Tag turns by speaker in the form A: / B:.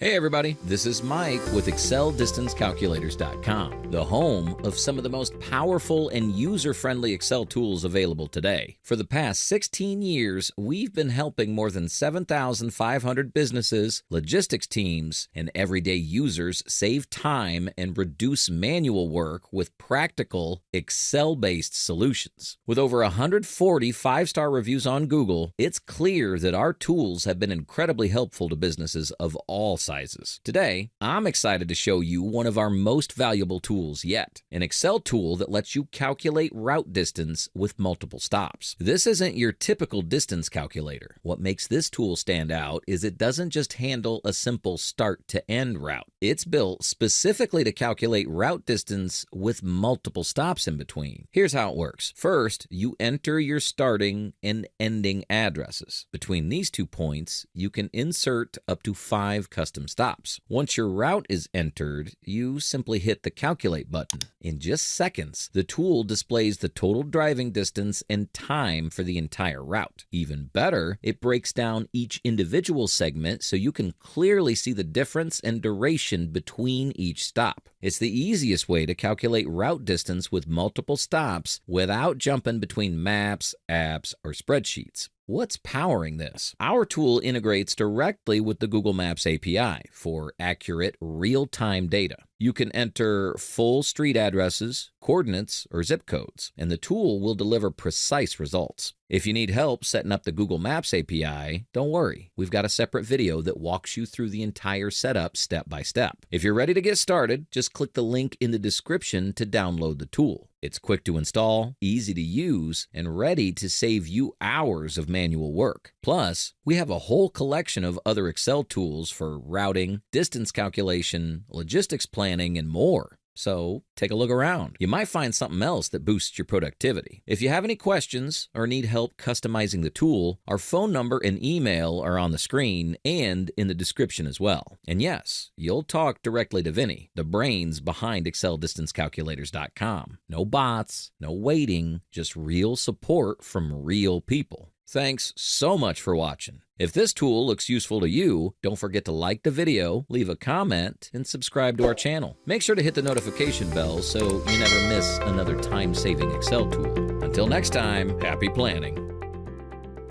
A: Hey everybody, this is Mike with ExcelDistanceCalculators.com, the home of some of the most powerful and user-friendly Excel tools available today. For the past 16 years, we've been helping more than 7,500 businesses, logistics teams, and everyday users save time and reduce manual work with practical Excel-based solutions. With over 140 five-star reviews on Google, it's clear that our tools have been incredibly helpful to businesses of all sizes. Today, I'm excited to show you one of our most valuable tools yet, an Excel tool that lets you calculate route distance with multiple stops. This isn't your typical distance calculator. What makes this tool stand out is it doesn't just handle a simple start to end route. It's built specifically to calculate route distance with multiple stops in between. Here's how it works. First, you enter your starting and ending addresses. Between these 2 points, you can insert up to 5 custom stops. Once your route is entered, you simply hit the calculate button. In just seconds, the tool displays the total driving distance and time for the entire route. Even better, it breaks down each individual segment so you can clearly see the difference and duration between each stop. It's the easiest way to calculate route distance with multiple stops without jumping between maps, apps, or spreadsheets. What's powering this? Our tool integrates directly with the Google Maps API for accurate, real-time data. You can enter full street addresses, coordinates, or zip codes, and the tool will deliver precise results. If you need help setting up the Google Maps API, don't worry. We've got a separate video that walks you through the entire setup step by step. If you're ready to get started, just click the link in the description to download the tool. It's quick to install, easy to use, and ready to save you hours of manual work. Plus, we have a whole collection of other Excel tools for routing, distance calculation, logistics planning, and more. So take a look around. You might find something else that boosts your productivity. If you have any questions or need help customizing the tool, our phone number and email are on the screen and in the description as well. And yes, you'll talk directly to Vinny, the brains behind ExcelDistanceCalculators.com. No bots, no waiting, just real support from real people. Thanks so much for watching. If this tool looks useful to you, don't forget to like the video, leave a comment, and subscribe to our channel. Make sure to hit the notification bell so you never miss another time-saving Excel tool. Until next time, happy planning.